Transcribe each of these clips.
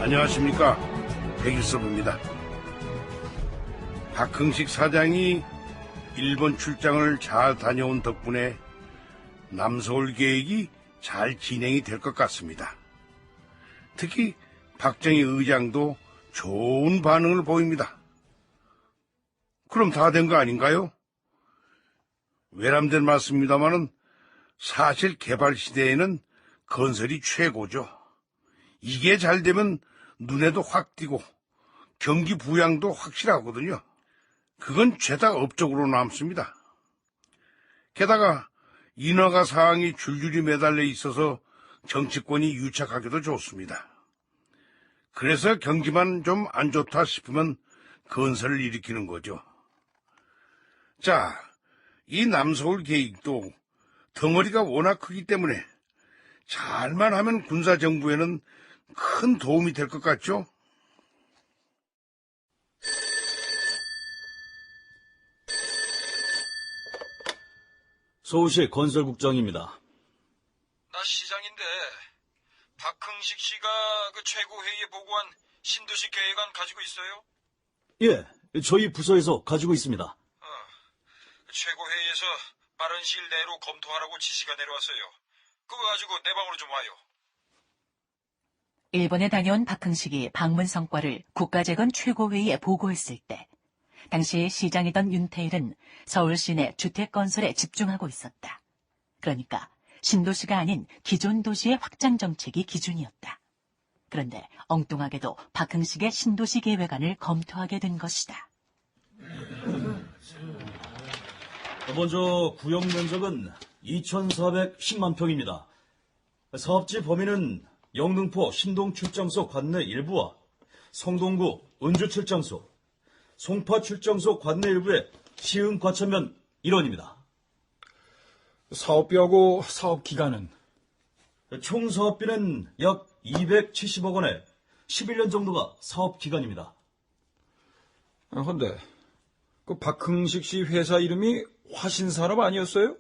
안녕하십니까, 백일섭입니다. 박흥식 사장이 일본 출장을 잘 다녀온 덕분에 남서울 계획이 잘 진행이 될 것 같습니다. 특히 박정희 의장도 좋은 반응을 보입니다. 그럼 다 된 거 아닌가요? 외람된 말씀입니다마는 사실 개발 시대에는 건설이 최고죠. 이게 잘 되면 눈에도 확 띄고 경기 부양도 확실하거든요. 그건 죄다 업적으로 남습니다. 게다가 인허가 사항이 줄줄이 매달려 있어서 정치권이 유착하기도 좋습니다. 그래서 경기만 좀 안 좋다 싶으면 건설을 일으키는 거죠. 자, 이 남서울 계획도 덩어리가 워낙 크기 때문에 잘만 하면 군사정부에는 큰 도움이 될 것 같죠? 서울시 건설국장입니다. 나 시장인데 박흥식 씨가 그 최고회의에 보고한 신도시 계획안 가지고 있어요? 예, 저희 부서에서 가지고 있습니다. 최고회의에서 빠른 시일 내로 검토하라고 지시가 내려왔어요. 그거 가지고 내 방으로 좀 와요. 일본에 다녀온 박흥식이 방문 성과를 국가재건 최고회의에 보고했을 때 당시 시장이던 윤태일은 서울 시내 주택 건설에 집중하고 있었다. 그러니까 신도시가 아닌 기존 도시의 확장 정책이 기준이었다. 그런데 엉뚱하게도 박흥식의 신도시 계획안을 검토하게 된 것이다. 먼저 구역 면적은 2,410만 평입니다. 사업지 범위는 영등포 신동출장소 관내 일부와 성동구 은주출장소, 송파출장소 관내 일부의 시흥 과천면 일원입니다. 사업비하고 사업기간은? 총 사업비는 약 270억 원에 11년 정도가 사업기간입니다. 헌데 그 박흥식 씨 회사 이름이 화신산업 아니었어요?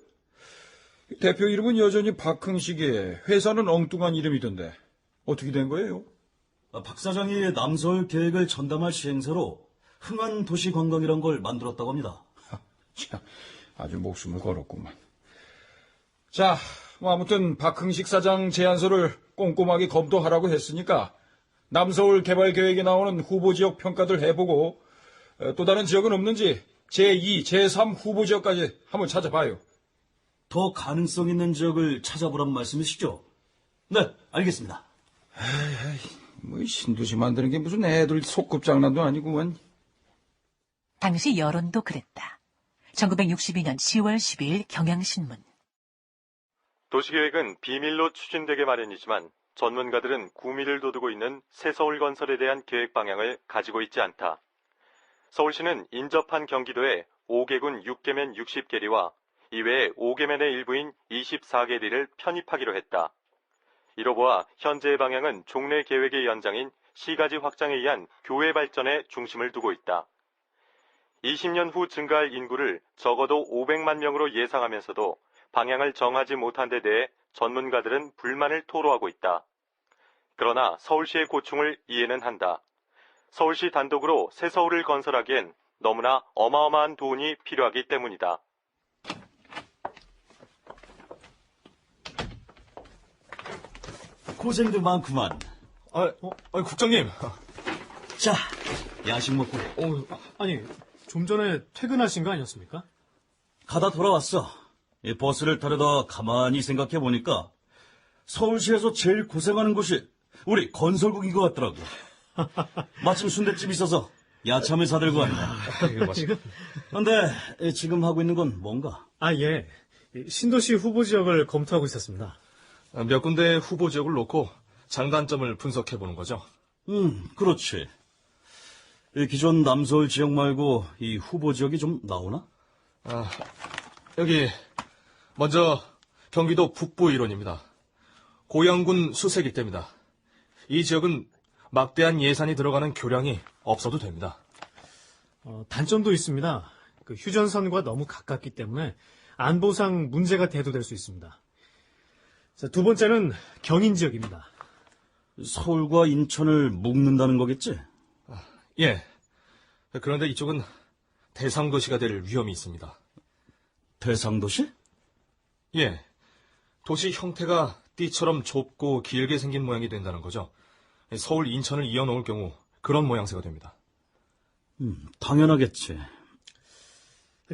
대표 이름은 여전히 박흥식에 회사는 엉뚱한 이름이던데 어떻게 된 거예요? 박 사장이 남서울 계획을 전담할 시행사로 흥한도시관광이란 걸 만들었다고 합니다. 참, 아주 목숨을 걸었구만. 자, 아무튼 박흥식 사장 제안서를 꼼꼼하게 검토하라고 했으니까 남서울 개발 계획에 나오는 후보 지역 평가들 해보고 또 다른 지역은 없는지 제2, 제3 후보 지역까지 한번 찾아봐요. 더 가능성 있는 지역을 찾아보란 말씀이시죠? 네, 알겠습니다. 뭐 신도시 만드는 게 무슨 애들 소꿉장난도 아니구만. 당시 여론도 그랬다. 1962년 10월 12일 경향신문. 도시계획은 비밀로 추진되게 마련이지만 전문가들은 구미를 돋우고 있는 새서울 건설에 대한 계획 방향을 가지고 있지 않다. 서울시는 인접한 경기도에 5개군 6개면 60개리와 이외에 5개면의 일부인 24개리를 편입하기로 했다. 이로 보아 현재의 방향은 종래 계획의 연장인 시가지 확장에 의한 교외 발전에 중심을 두고 있다. 20년 후 증가할 인구를 적어도 500만 명으로 예상하면서도 방향을 정하지 못한 데 대해 전문가들은 불만을 토로하고 있다. 그러나 서울시의 고충을 이해는 한다. 서울시 단독으로 새 서울을 건설하기엔 너무나 어마어마한 돈이 필요하기 때문이다. 고생도 많구만. 국장님. 자, 야식 먹고. 아니, 좀 전에 퇴근하신 거 아니었습니까? 가다 돌아왔어. 이 버스를 타려다 가만히 생각해보니까 서울시에서 제일 고생하는 곳이 우리 건설국인 것 같더라고. 마침 순댓집이 있어서 야참을 사들고 왔네. 그런데 지금 하고 있는 건 뭔가? 예. 신도시 후보 지역을 검토하고 있었습니다. 몇 군데 후보 지역을 놓고 장단점을 분석해보는 거죠. 그렇지. 이 기존 남서울 지역 말고 이 후보 지역이 좀 나오나? 여기 먼저 경기도 북부 일원입니다. 고양군 수색일대입니다. 이 지역은 막대한 예산이 들어가는 교량이 없어도 됩니다. 단점도 있습니다. 그 휴전선과 너무 가깝기 때문에 안보상 문제가 대두될 수 있습니다. 자, 두 번째는 경인 지역입니다. 서울과 인천을 묶는다는 거겠지? 예. 그런데 이쪽은 대상도시가 될 위험이 있습니다. 대상도시? 예. 도시 형태가 띠처럼 좁고 길게 생긴 모양이 된다는 거죠. 서울, 인천을 이어놓을 경우 그런 모양새가 됩니다. 당연하겠지.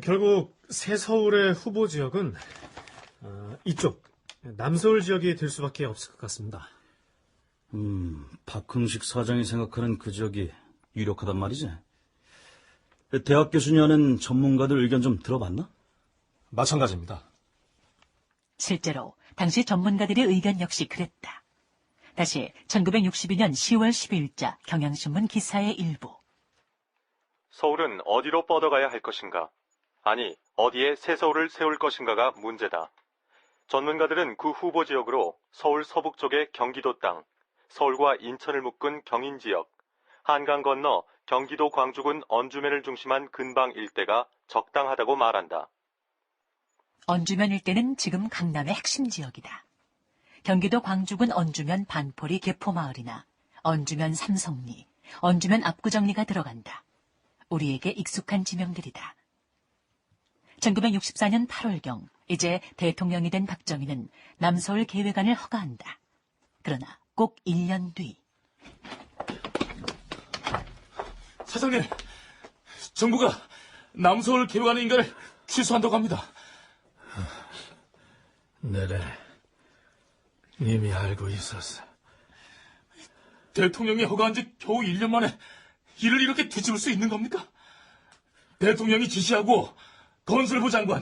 결국 새 서울의 후보 지역은 이쪽 남서울 지역이 될 수밖에 없을 것 같습니다. 박흥식 사장이 생각하는 그 지역이 유력하단 말이지. 대학 교수님 하는 전문가들 의견 좀 들어봤나? 마찬가지입니다. 실제로 당시 전문가들의 의견 역시 그랬다. 다시 1962년 10월 12일자 경향신문 기사의 일부. 서울은 어디로 뻗어가야 할 것인가? 아니, 어디에 새 서울을 세울 것인가가 문제다. 전문가들은 그 후보 지역으로 서울 서북 쪽의 경기도 땅, 서울과 인천을 묶은 경인 지역, 한강 건너 경기도 광주군 언주면을 중심한 근방 일대가 적당하다고 말한다. 언주면 일대는 지금 강남의 핵심 지역이다. 경기도 광주군 언주면 반포리 개포마을이나 언주면 삼성리, 언주면 압구정리가 들어간다. 우리에게 익숙한 지명들이다. 1964년 8월경 이제 대통령이 된 박정희는 남서울 계획안을 허가한다. 그러나 꼭 1년 뒤. 사장님, 정부가 남서울 계획안의 인가를 취소한다고 합니다. 네래. 이미 알고 있었어. 대통령이 허가한 지 겨우 1년 만에 일을 이렇게 뒤집을 수 있는 겁니까? 대통령이 지시하고 건설부 장관,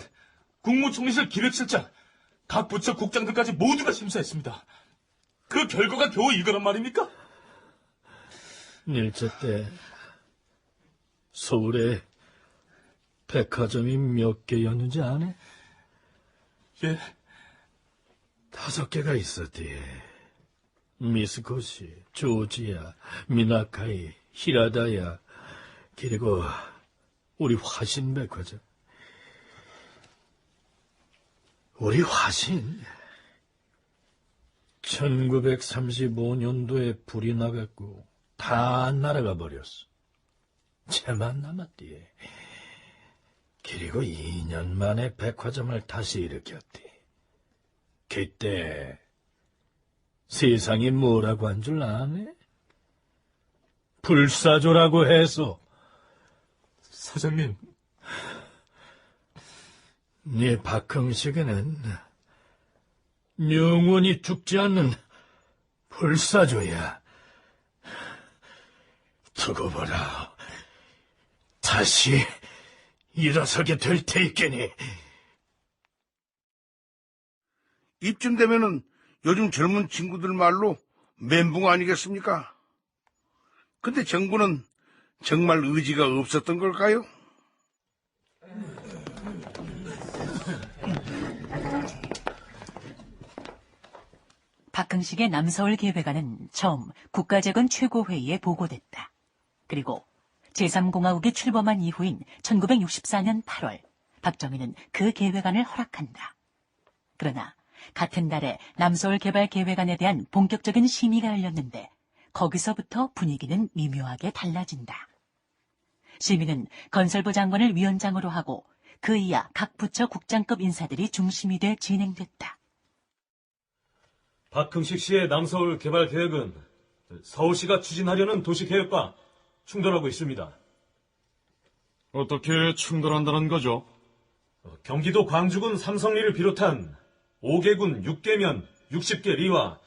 국무총리실 기획실장, 각 부처 국장들까지 모두가 심사했습니다. 그 결과가 겨우 이거란 말입니까? 일제 때 서울에 백화점이 몇 개였는지 아네? 예. 5개가 있었디. 미스코시, 조지야, 미나카이, 히라다야, 그리고 우리 화신백화점. 우리 화신 1935년도에 불이 나갔고 다 날아가 버렸어. 쟤만 남았디. 그리고 2년 만에 백화점을 다시 일으켰디. 그때 세상이 뭐라고 한 줄 아네? 불사조라고 해서. 사장님. 네 박흥식에는 영원히 죽지 않는 불사조야. 두고 보라. 다시 일어서게 될 테이께니. 이쯤 되면은 요즘 젊은 친구들 말로 멘붕 아니겠습니까? 근데 정부는 정말 의지가 없었던 걸까요? 박흥식의 남서울 계획안은 처음 국가재건 최고회의에 보고됐다. 그리고 제3공화국이 출범한 이후인 1964년 8월, 박정희는 그 계획안을 허락한다. 그러나 같은 달에 남서울 개발 계획안에 대한 본격적인 심의가 열렸는데 거기서부터 분위기는 미묘하게 달라진다. 심의는 건설부 장관을 위원장으로 하고 그 이하 각 부처 국장급 인사들이 중심이 돼 진행됐다. 박흥식 씨의 남서울 개발 계획은 서울시가 추진하려는 도시계획과 충돌하고 있습니다. 어떻게 충돌한다는 거죠? 경기도 광주군 삼성리를 비롯한 5개군 6개면 60개 리와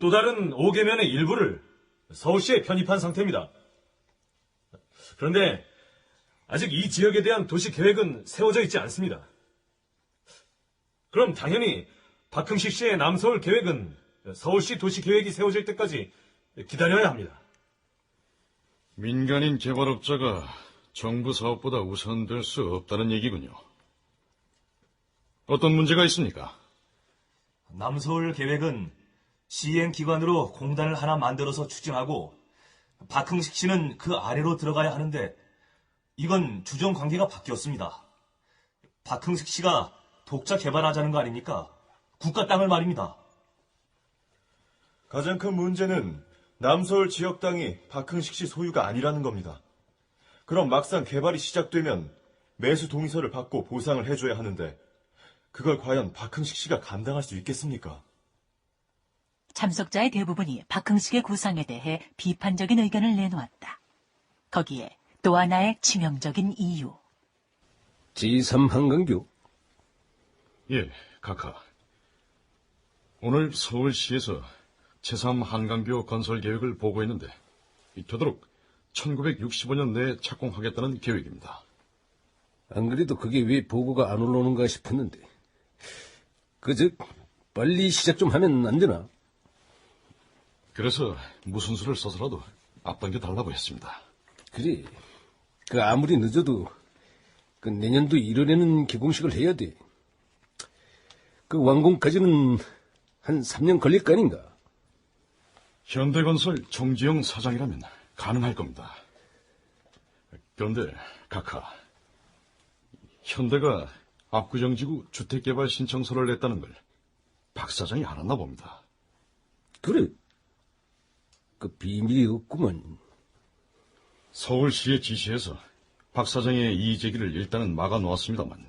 또 다른 5개면의 일부를 서울시에 편입한 상태입니다. 그런데 아직 이 지역에 대한 도시계획은 세워져 있지 않습니다. 그럼 당연히 박흥식 씨의 남서울 계획은 서울시 도시계획이 세워질 때까지 기다려야 합니다. 민간인 개발업자가 정부 사업보다 우선될 수 없다는 얘기군요. 어떤 문제가 있습니까? 남서울 계획은 시행기관으로 공단을 하나 만들어서 추진하고 박흥식 씨는 그 아래로 들어가야 하는데 이건 주정 관계가 바뀌었습니다. 박흥식 씨가 독자 개발하자는 거 아닙니까? 국가 땅을 말입니다. 가장 큰 문제는 남서울 지역 땅이 박흥식 씨 소유가 아니라는 겁니다. 그럼 막상 개발이 시작되면 매수 동의서를 받고 보상을 해줘야 하는데 그걸 과연 박흥식 씨가 감당할 수 있겠습니까? 참석자의 대부분이 박흥식의 구상에 대해 비판적인 의견을 내놓았다. 거기에 또 하나의 치명적인 이유. 지3 한강교? 예, 각하. 오늘 서울시에서 제3 한강교 건설 계획을 보고했는데 되도록 1965년 내에 착공하겠다는 계획입니다. 안 그래도 그게 왜 보고가 안 올라오는가 싶었는데. 빨리 시작 좀 하면 안 되나? 그래서 무슨 수를 써서라도 앞당겨 달라고 했습니다. 그래. 아무리 늦어도 내년도 1월에는 개공식을 해야 돼. 완공까지는 한 3년 걸릴 거 아닌가? 현대건설 정지영 사장이라면 가능할 겁니다. 그런데 각하, 현대가 압구정지구 주택개발 신청서를 냈다는 걸 박 사장이 알았나 봅니다. 그래. 비밀이 없구만. 서울시의 지시에서 박 사장의 이의 제기를 일단은 막아놓았습니다만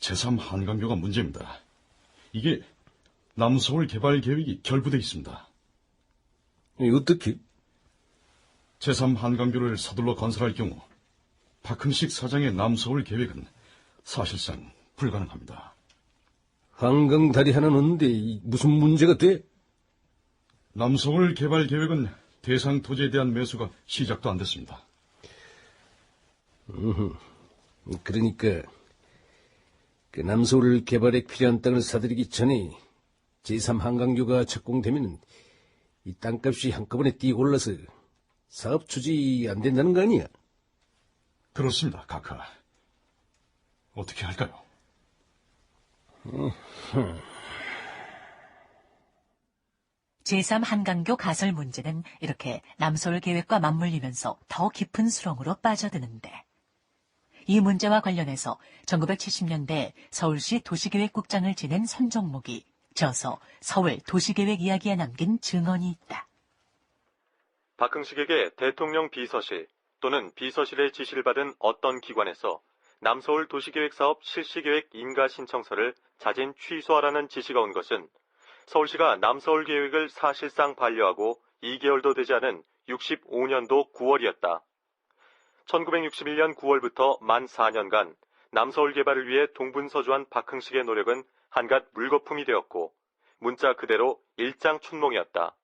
제3 한강교가 문제입니다. 이게 남서울 개발 계획이 결부돼 있습니다. 어떻게? 제3 한강교를 서둘러 건설할 경우 박흥식 사장의 남서울 계획은 사실상 불가능합니다. 한강 다리 하나 넣는데 무슨 문제가 돼? 남서울 개발 계획은 대상 토지에 대한 매수가 시작도 안 됐습니다. 그러니까 남서울 개발에 필요한 땅을 사들이기 전에 제3 한강교가 착공되면 이 땅값이 한꺼번에 뛰고 올라서 사업 추진이 안 된다는 거 아니야? 그렇습니다, 각하. 어떻게 할까요? 제3 한강교 가설 문제는 이렇게 남서울 계획과 맞물리면서 더 깊은 수렁으로 빠져드는데, 이 문제와 관련해서 1970년대 서울시 도시계획국장을 지낸 손정목이 저서 서울 도시계획 이야기에 남긴 증언이 있다. 박흥식에게 대통령 비서실 또는 비서실의 지시를 받은 어떤 기관에서 남서울 도시계획사업 실시계획 인가 신청서를 자진 취소하라는 지시가 온 것은 서울시가 남서울 계획을 사실상 반려하고 2개월도 되지 않은 65년도 9월이었다. 1961년 9월부터 만 4년간 남서울 개발을 위해 동분서주한 박흥식의 노력은 한갓 물거품이 되었고 문자 그대로 일장춘몽이었다.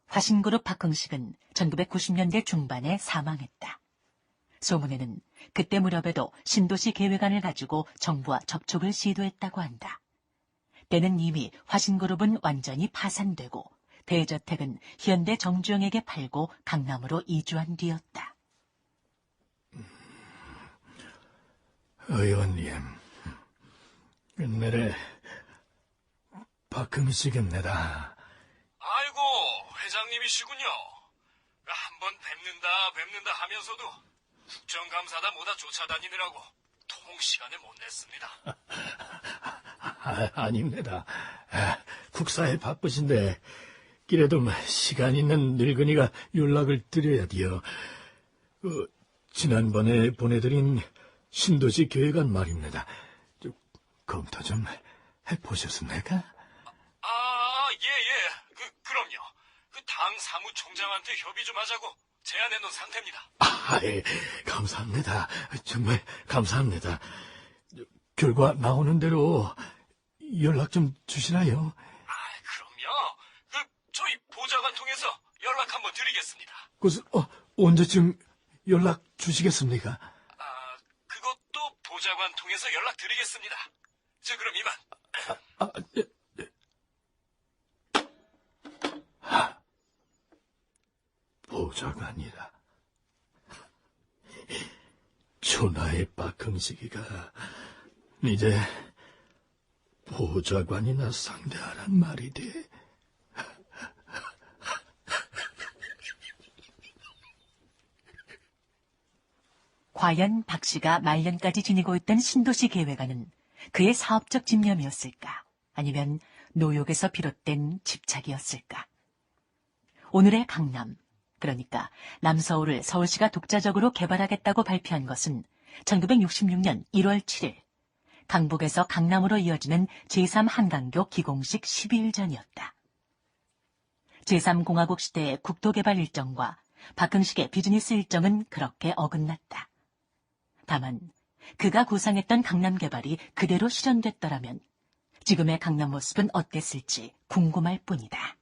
화신그룹 박흥식은 1990년대 중반에 사망했다. 소문에는 그때 무렵에도 신도시 계획안을 가지고 정부와 접촉을 시도했다고 한다. 때는 이미 화신그룹은 완전히 파산되고 대저택은 현대 정주영에게 팔고 강남으로 이주한 뒤였다. 의원님, 내래 박흥식입니다. 아이고, 회장님이시군요. 한번 뵙는다 하면서도 국정감사다 뭐다 쫓아다니느라고 통 시간을 못 냈습니다. 아닙니다. 국사에 바쁘신데 그래도 시간 있는 늙은이가 연락을 드려야 돼요. 지난번에 보내드린 신도시 계획안 말입니다. 검토 좀 해보셨습니까? 예. 그럼요. 당 사무총장한테 협의 좀 하자고 제안해놓은 상태입니다. 예, 감사합니다. 정말 감사합니다. 결과 나오는 대로 연락 좀 주시나요? 그럼요. 저희 보좌관 통해서 연락 한번 드리겠습니다. 언제쯤 연락 주시겠습니까? 그것도 보좌관 통해서 연락 드리겠습니다. 그럼 이만. 보좌관이라. 천하의 박흥식이가 이제 보좌관이나 상대하란 말이 돼. 과연 박 씨가 말년까지 지니고 있던 신도시 계획안은 그의 사업적 집념이었을까? 아니면 노욕에서 비롯된 집착이었을까? 오늘의 강남, 그러니까 남서울을 서울시가 독자적으로 개발하겠다고 발표한 것은 1966년 1월 7일 강북에서 강남으로 이어지는 제3한강교 기공식 12일 전이었다. 제3공화국 시대의 국토개발 일정과 박흥식의 비즈니스 일정은 그렇게 어긋났다. 다만 그가 구상했던 강남 개발이 그대로 실현됐더라면 지금의 강남 모습은 어땠을지 궁금할 뿐이다.